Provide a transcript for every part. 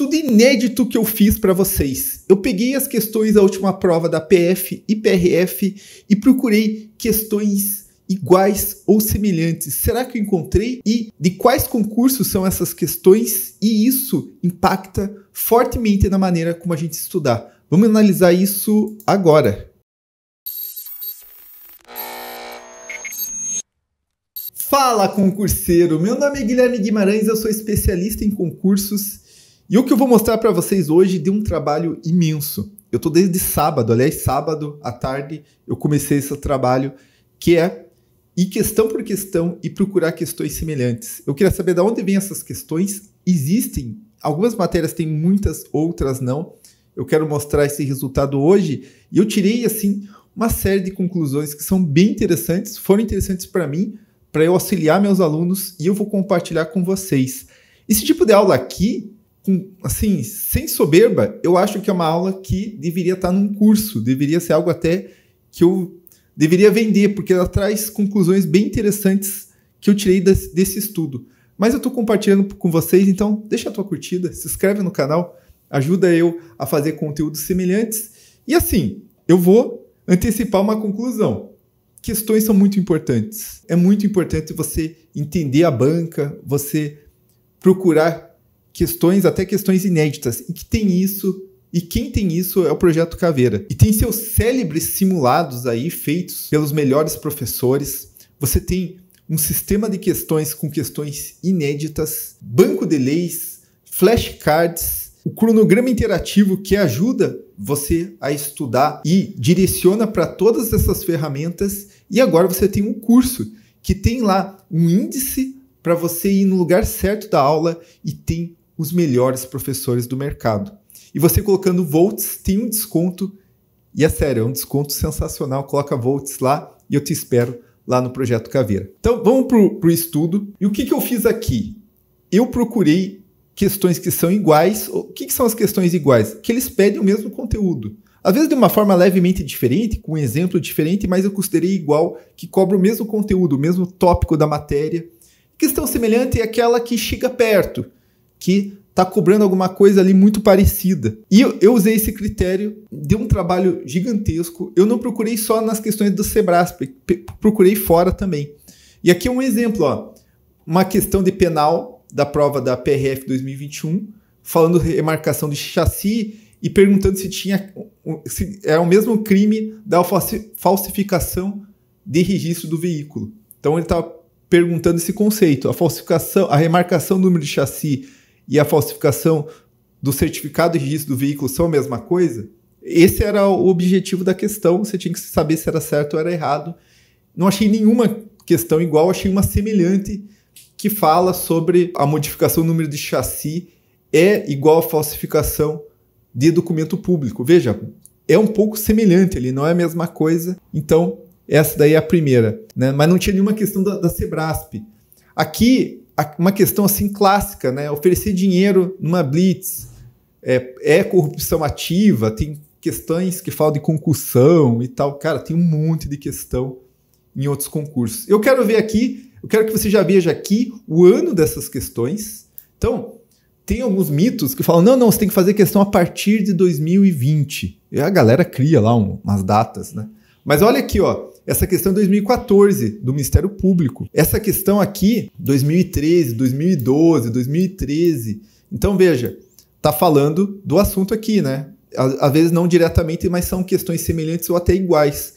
estudo inédito que eu fiz para vocês. Eu peguei as questões da última prova da PF e PRF e procurei questões iguais ou semelhantes. Será que eu encontrei? E de quais concursos são essas questões? E isso impacta fortemente na maneira como a gente estudar. Vamos analisar isso agora. Fala, concurseiro! Meu nome é Guilherme Guimarães, eu sou especialista em concursos e o que eu vou mostrar para vocês hoje deu um trabalho imenso. Eu estou desde sábado, aliás, sábado à tarde eu comecei esse trabalho que é ir questão por questão e procurar questões semelhantes. Eu queria saber de onde vêm essas questões. Existem, algumas matérias têm muitas, outras não. Eu quero mostrar esse resultado hoje e eu tirei assim uma série de conclusões que são bem interessantes, foram interessantes para mim, para eu auxiliar meus alunos e eu vou compartilhar com vocês. Esse tipo de aula aqui, assim, sem soberba, eu acho que é uma aula que deveria estar num curso, deveria ser algo até que eu deveria vender, porque ela traz conclusões bem interessantes que eu tirei desse estudo. Mas eu estou compartilhando com vocês, então deixa a tua curtida, se inscreve no canal, ajuda eu a fazer conteúdos semelhantes. E assim, eu vou antecipar uma conclusão. Questões são muito importantes. É muito importante você entender a banca, você procurar questões, até questões inéditas, e que tem isso, e quem tem isso é o Projeto Caveira. E tem seus célebres simulados aí, feitos pelos melhores professores. Você tem um sistema de questões com questões inéditas, banco de leis, flashcards, o cronograma interativo que ajuda você a estudar e direciona para todas essas ferramentas. E agora você tem um curso que tem lá um índice para você ir no lugar certo da aula e tem os melhores professores do mercado. E você colocando volts tem um desconto, e é sério, é um desconto sensacional. Coloca volts lá e eu te espero lá no Projeto Caveira. Então vamos para o estudo. E o que eu fiz aqui? Eu procurei questões que são iguais. O que são as questões iguais? Que eles pedem o mesmo conteúdo. Às vezes de uma forma levemente diferente, com um exemplo diferente, mas eu considerei igual, que cobra o mesmo conteúdo, o mesmo tópico da matéria. Questão semelhante é aquela que chega perto, que está cobrando alguma coisa ali muito parecida. E eu usei esse critério, deu um trabalho gigantesco. Eu não procurei só nas questões do Sebrasp, procurei fora também. E aqui é um exemplo, ó, uma questão de penal da prova da PRF 2021, falando de remarcação de chassi e perguntando se é o mesmo crime da falsificação de registro do veículo. Então ele está perguntando esse conceito, a falsificação, a remarcação do número de chassi e a falsificação do certificado de registro do veículo são a mesma coisa? Esse era o objetivo da questão, você tinha que saber se era certo ou era errado. Não achei nenhuma questão igual, achei uma semelhante que fala sobre a modificação do número de chassi é igual à falsificação de documento público. Veja, é um pouco semelhante, ele não é a mesma coisa. Então, essa daí é a primeira, né? Mas não tinha nenhuma questão da Sebrasp. Aqui, uma questão assim clássica, né? Oferecer dinheiro numa blitz é corrupção ativa, tem questões que falam de concussão e tal. Cara, tem um monte de questão em outros concursos. Eu quero ver aqui, eu quero que você já veja aqui o ano dessas questões. Então, tem alguns mitos que falam, não, você tem que fazer questão a partir de 2020. E a galera cria lá umas datas, né? Mas olha aqui, ó, essa questão é 2014, do Ministério Público. Essa questão aqui, 2013, 2012, 2013. Então, veja, tá falando do assunto aqui, né? Às vezes não diretamente, mas são questões semelhantes ou até iguais.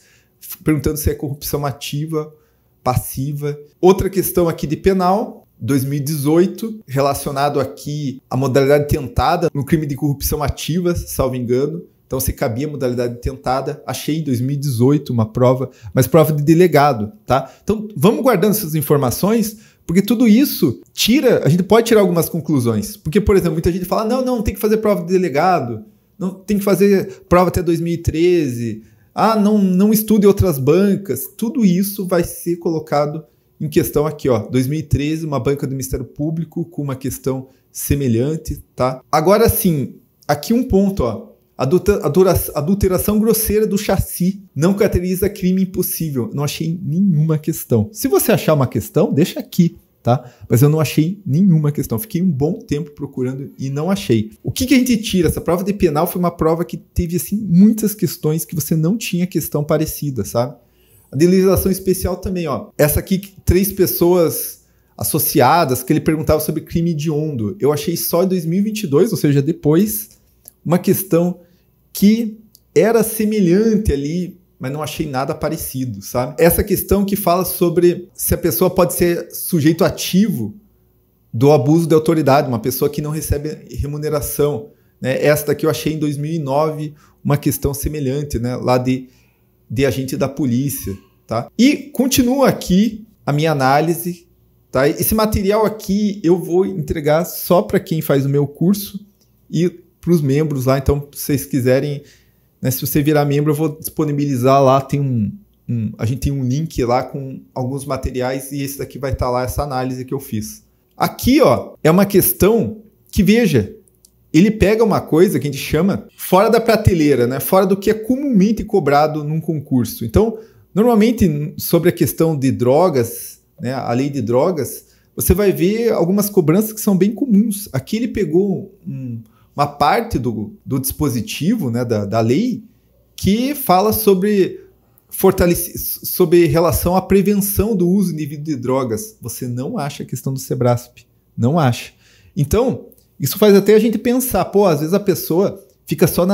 Perguntando se é corrupção ativa, passiva. Outra questão aqui de penal, 2018, relacionado aqui à modalidade tentada no crime de corrupção ativa, salvo engano. Então, se cabia modalidade tentada, achei em 2018 uma prova, mas prova de delegado, tá? Então, vamos guardando essas informações, porque tudo isso a gente pode tirar algumas conclusões. Porque, por exemplo, muita gente fala, não, tem que fazer prova de delegado, não tem que fazer prova até 2013, não estude outras bancas. Tudo isso vai ser colocado em questão aqui, ó, 2013, uma banca do Ministério Público com uma questão semelhante, tá? Agora sim, aqui um ponto, ó. Adulteração grosseira do chassi não caracteriza crime impossível. Não achei nenhuma questão. Se você achar uma questão, deixa aqui, tá? Mas eu não achei nenhuma questão. Fiquei um bom tempo procurando e não achei. O que a gente tira? Essa prova de penal foi uma prova que teve, assim, muitas questões que você não tinha questão parecida, sabe? A de legislação especial também, ó. Essa aqui, 3 pessoas associadas, que ele perguntava sobre crime hediondo. Eu achei só em 2022, ou seja, depois, uma questão que era semelhante ali, mas não achei nada parecido, sabe? Essa questão que fala sobre se a pessoa pode ser sujeito ativo do abuso de autoridade, uma pessoa que não recebe remuneração, né? Essa daqui eu achei em 2009 uma questão semelhante, né? Lá de agente da polícia, tá? E continua aqui a minha análise, tá? Esse material aqui eu vou entregar só para quem faz o meu curso e para os membros lá, então se vocês quiserem, né, se você virar membro eu vou disponibilizar lá, tem a gente tem um link lá com alguns materiais e esse daqui vai estar lá, essa análise que eu fiz. Aqui, ó, é uma questão que, veja, ele pega uma coisa que a gente chama fora da prateleira, né? Fora do que é comumente cobrado num concurso. Então, normalmente, sobre a questão de drogas, né, a lei de drogas, você vai ver algumas cobranças que são bem comuns. Aqui ele pegou uma parte do dispositivo, né, da lei que fala sobre relação à prevenção do uso indevido de drogas. Você não acha a questão do SEBRASP. Não acha. Então, isso faz até a gente pensar, pô, às vezes a pessoa fica só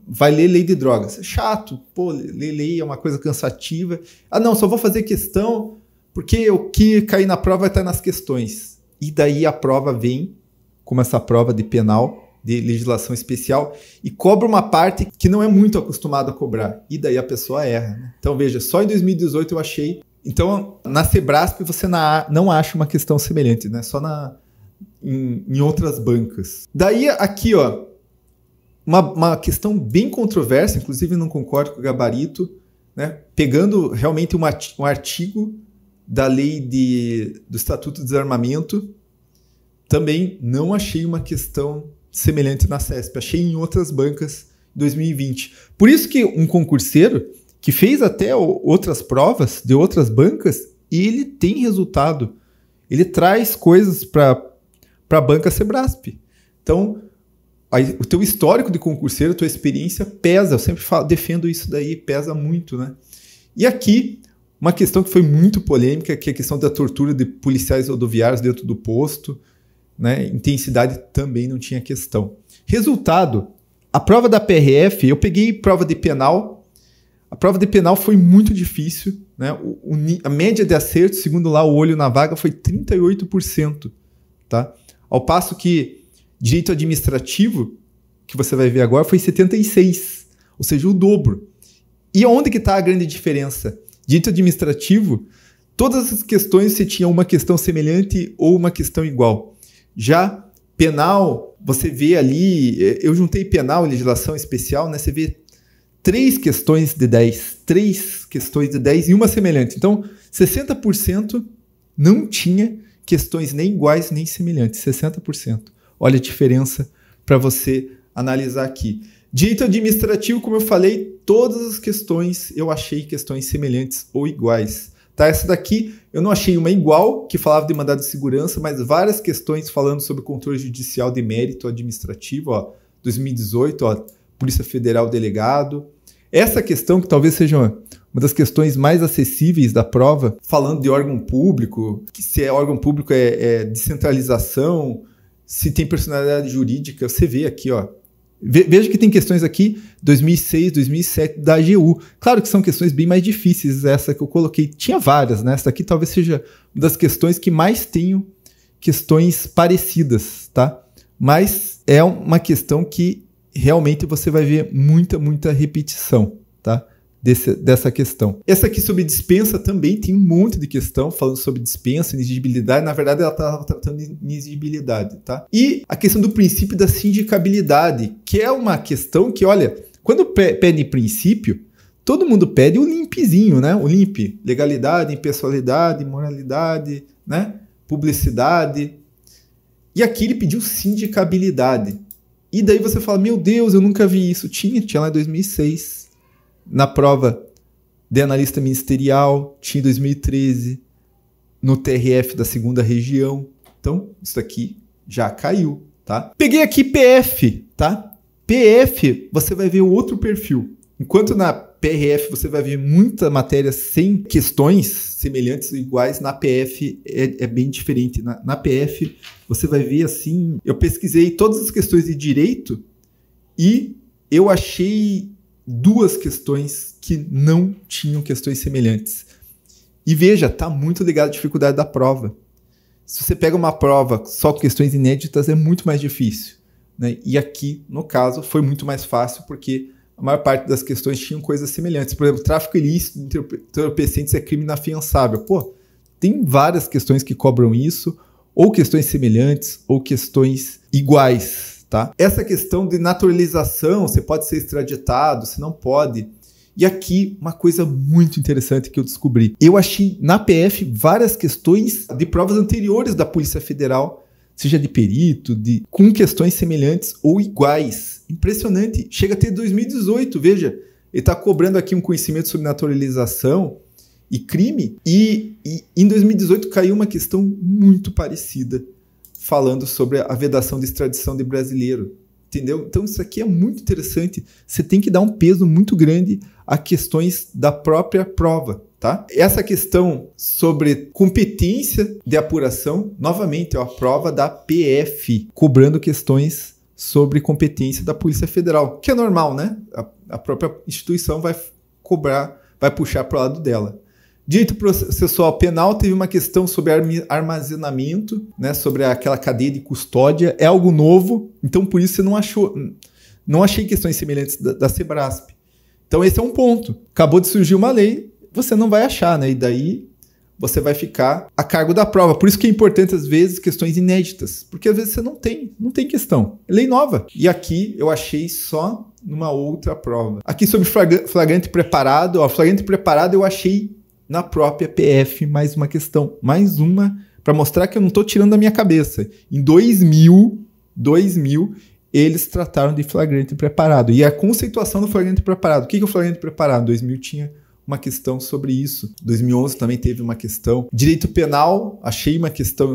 vai ler lei de drogas. É chato, pô, ler lei é uma coisa cansativa. Ah, não, só vou fazer questão porque o que cair na prova vai estar nas questões. E daí a prova vem, como essa prova de penal, de legislação especial, e cobra uma parte que não é muito acostumado a cobrar. E daí a pessoa erra, né? Então, veja, só em 2018 eu achei. Então, na SEBRASP você não acha uma questão semelhante, né? Só em outras bancas. Daí, aqui, ó, uma questão bem controversa, inclusive não concordo com o gabarito, né? Pegando realmente um artigo da lei do Estatuto de Desarmamento, também não achei uma questão semelhante na CESP. Achei em outras bancas em 2020. Por isso que um concurseiro que fez até outras provas de outras bancas, ele tem resultado. Ele traz coisas para a banca SEBRASP. Então, o teu histórico de concurseiro, a tua experiência pesa. Eu sempre defendo isso daí, pesa muito, né? E aqui, uma questão que foi muito polêmica, que é a questão da tortura de policiais rodoviários dentro do posto, né? Intensidade também não tinha questão. Resultado, a prova da PRF, eu peguei prova de penal. A prova de penal foi muito difícil, né? A média de acerto, segundo lá o olho na vaga, foi 38%, tá? Ao passo que direito administrativo, que você vai ver agora, foi 76%, ou seja, o dobro. E onde que está a grande diferença? Direito administrativo, todas as questões você tinha uma questão semelhante ou uma questão igual. Já penal, você vê ali, eu juntei penal e legislação especial, né? Você vê 3 questões de 10, 3 questões de 10 e uma semelhante. Então, 60% não tinha questões nem iguais nem semelhantes, 60%. Olha a diferença para você analisar aqui. Direito administrativo, como eu falei, todas as questões eu achei questões semelhantes ou iguais. Tá, essa daqui eu não achei uma igual, que falava de mandado de segurança, mas várias questões falando sobre controle judicial de mérito administrativo, ó, 2018, ó, Polícia Federal Delegado. Essa questão, que talvez seja uma das questões mais acessíveis da prova, falando de órgão público, que se é órgão público é descentralização, se tem personalidade jurídica, você vê aqui, ó. Veja que tem questões aqui, 2006, 2007, da AGU. Claro que são questões bem mais difíceis, essa que eu coloquei. Tinha várias, né? Essa aqui talvez seja uma das questões que mais tenham questões parecidas, tá? Mas é uma questão que realmente você vai ver muita repetição, tá? Dessa questão. Essa aqui sobre dispensa também tem um monte de questão falando sobre dispensa, inexigibilidade. Na verdade, ela estava tratando de inexigibilidade, tá? E a questão do princípio da sindicabilidade, que é uma questão que, olha, quando pede princípio, todo mundo pede o limpzinho, né? O limp, legalidade, impessoalidade, moralidade, né? Publicidade. E aqui ele pediu sindicabilidade. E daí você fala, meu Deus, eu nunca vi isso. Tinha lá em 2006. Na prova de analista ministerial, tinha em 2013. no TRF da 2ª região. Então, isso aqui já caiu, tá? Peguei aqui PF, tá? PF, você vai ver o outro perfil. Enquanto na PRF você vai ver muita matéria sem questões semelhantes ou iguais, na PF é bem diferente. Na PF você vai ver assim... Eu pesquisei todas as questões de direito e eu achei 2 questões que não tinham questões semelhantes. E veja, tá muito ligado à dificuldade da prova. Se você pega uma prova só com questões inéditas, é muito mais difícil, né? E aqui, no caso, foi muito mais fácil porque a maior parte das questões tinham coisas semelhantes. Por exemplo, tráfico ilícito de entorpecentes é crime inafiançável. Pô, tem várias questões que cobram isso, ou questões semelhantes, ou questões iguais, tá? Essa questão de naturalização, você pode ser extraditado, você não pode. E aqui, uma coisa muito interessante que eu descobri. Eu achei na PF várias questões de provas anteriores da Polícia Federal, seja de perito, com questões semelhantes ou iguais. Impressionante. Chega a ter 2018, veja. Ele está cobrando aqui um conhecimento sobre naturalização e crime. E em 2018 caiu uma questão muito parecida, falando sobre a vedação de extradição de brasileiro. Entendeu? Então isso aqui é muito interessante. Você tem que dar um peso muito grande a questões da própria prova, tá? Essa questão sobre competência de apuração, novamente, é a prova da PF, cobrando questões sobre competência da Polícia Federal, que é normal, né? A própria instituição vai cobrar, vai puxar para o lado dela. Direito processual penal teve uma questão sobre armazenamento, né, sobre aquela cadeia de custódia. É algo novo, então por isso você não achei questões semelhantes da Sebrasp. Então esse é um ponto. Acabou de surgir uma lei, você não vai achar, né? E daí você vai ficar a cargo da prova. Por isso que é importante, às vezes, questões inéditas. Porque às vezes você não tem questão. É lei nova. E aqui eu achei só numa outra prova. Aqui sobre flagrante preparado. Ó, flagrante preparado eu achei na própria PF mais uma questão. Mais uma para mostrar que eu não estou tirando da minha cabeça. Em 2000, eles trataram de flagrante preparado. E a conceituação do flagrante preparado. O que é o flagrante preparado? 2000 tinha uma questão sobre isso. 2011 também teve uma questão. Direito penal, achei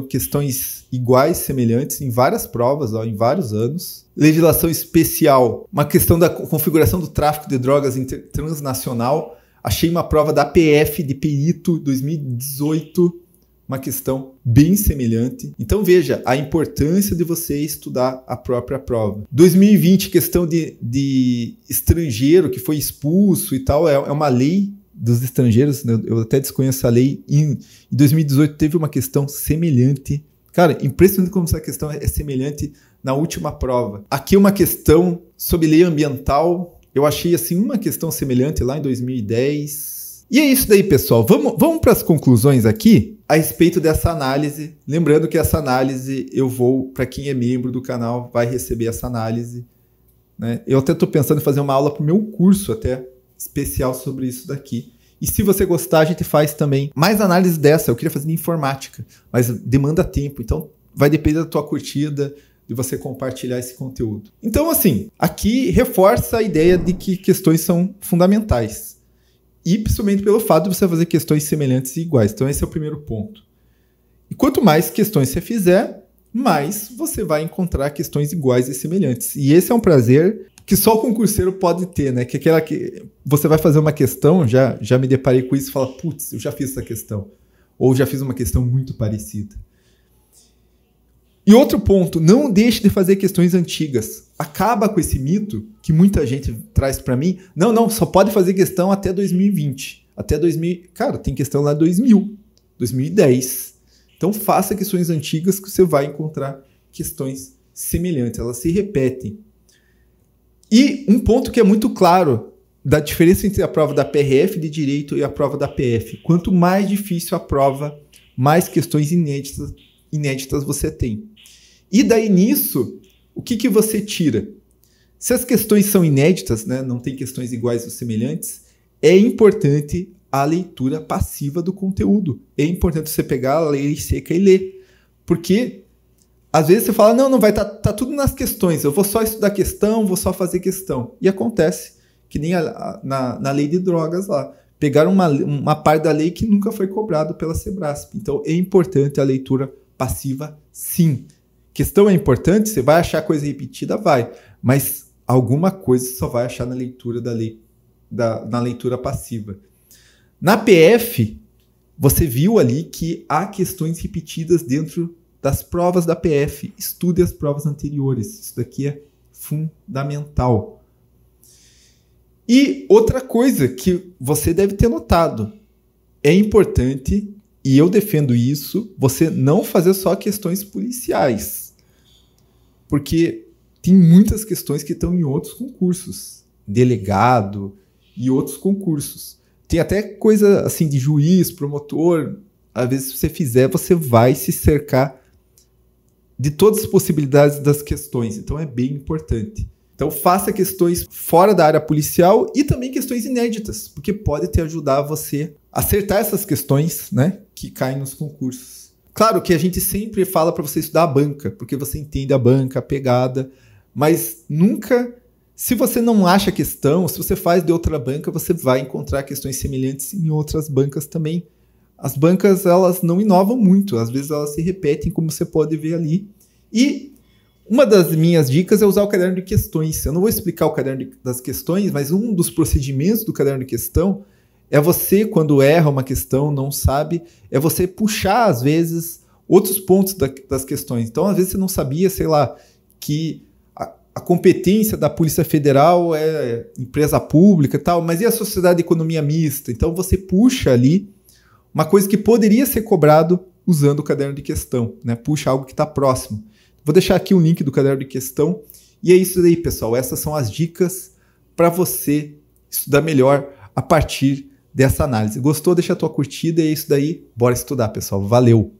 questões iguais, semelhantes, em várias provas, ó, em vários anos. Legislação especial, uma questão da configuração do tráfico de drogas transnacional. Achei uma prova da PF de perito 2018, uma questão bem semelhante. Então veja a importância de você estudar a própria prova. 2020, questão de estrangeiro que foi expulso e tal, é uma lei dos estrangeiros, né? Eu até desconheço a lei. Em 2018 teve uma questão semelhante. Cara, impressionante como essa questão é semelhante na última prova. Aqui uma questão sobre lei ambiental. Eu achei assim uma questão semelhante lá em 2010. E é isso daí, pessoal. Vamos para as conclusões aqui a respeito dessa análise. Lembrando que essa análise para quem é membro do canal, vai receber essa análise, né? Eu até estou pensando em fazer uma aula para o meu curso até especial sobre isso daqui. E se você gostar, a gente faz também mais análise dessa. Eu queria fazer de informática, mas demanda tempo. Então vai depender da tua curtida, de você compartilhar esse conteúdo. Então, assim, aqui reforça a ideia de que questões são fundamentais. E principalmente pelo fato de você fazer questões semelhantes e iguais. Então, esse é o primeiro ponto. E quanto mais questões você fizer, mais você vai encontrar questões iguais e semelhantes. E esse é um prazer que só o concurseiro pode ter, né? Que aquela que você vai fazer uma questão, já me deparei com isso e fala, putz, eu já fiz essa questão. Ou já fiz uma questão muito parecida. E outro ponto, não deixe de fazer questões antigas. Acaba com esse mito que muita gente traz para mim. Não, só pode fazer questão até 2020. Até 2000... Cara, tem questão lá 2000, 2010. Então faça questões antigas que você vai encontrar questões semelhantes. Elas se repetem. E um ponto que é muito claro da diferença entre a prova da PRF de Direito e a prova da PF. Quanto mais difícil a prova, mais questões inéditas você tem. E daí nisso, o que você tira? Se as questões são inéditas, né, não tem questões iguais ou semelhantes, é importante a leitura passiva do conteúdo. É importante você pegar a lei seca e ler. Porque às vezes você fala, não vai, tá tudo nas questões, eu vou só estudar questão, vou só fazer questão. E acontece, que nem na lei de drogas lá. pegar uma parte da lei que nunca foi cobrado pela Sebrasp. Então, é importante a leitura passiva, sim. Questão é importante, você vai achar coisa repetida? Vai. Mas alguma coisa você só vai achar na leitura da lei, na leitura passiva. Na PF, você viu ali que há questões repetidas dentro das provas da PF. Estude as provas anteriores. Isso daqui é fundamental. E outra coisa que você deve ter notado. É importante, e eu defendo isso, você não fazer só questões policiais. Porque tem muitas questões que estão em outros concursos. Delegado e outros concursos. Tem até coisa assim de juiz, promotor. Às vezes, se você fizer, você vai se cercar de todas as possibilidades das questões. Então, é bem importante. Então, faça questões fora da área policial e também questões inéditas, porque pode te ajudar você a acertar essas questões, né, que caem nos concursos. Claro que a gente sempre fala para você estudar a banca, porque você entende a banca, a pegada, mas nunca, se você não acha questão, se você faz de outra banca, você vai encontrar questões semelhantes em outras bancas também. As bancas, elas não inovam muito, às vezes elas se repetem, como você pode ver ali. E uma das minhas dicas é usar o caderno de questões. Eu não vou explicar o caderno das questões, mas um dos procedimentos do caderno de questão é você, quando erra uma questão, não sabe, é você puxar, às vezes, outros pontos das questões. Então, às vezes, você não sabia, sei lá, que a competência da Polícia Federal é empresa pública e tal, mas e a sociedade de economia mista? Então, você puxa ali uma coisa que poderia ser cobrado usando o caderno de questão, né? Puxa algo que está próximo. Vou deixar aqui o link do caderno de questão. E é isso aí, pessoal. Essas são as dicas para você estudar melhor a partir dessa análise. Gostou? Deixa a tua curtida. E é isso daí. Bora estudar, pessoal. Valeu!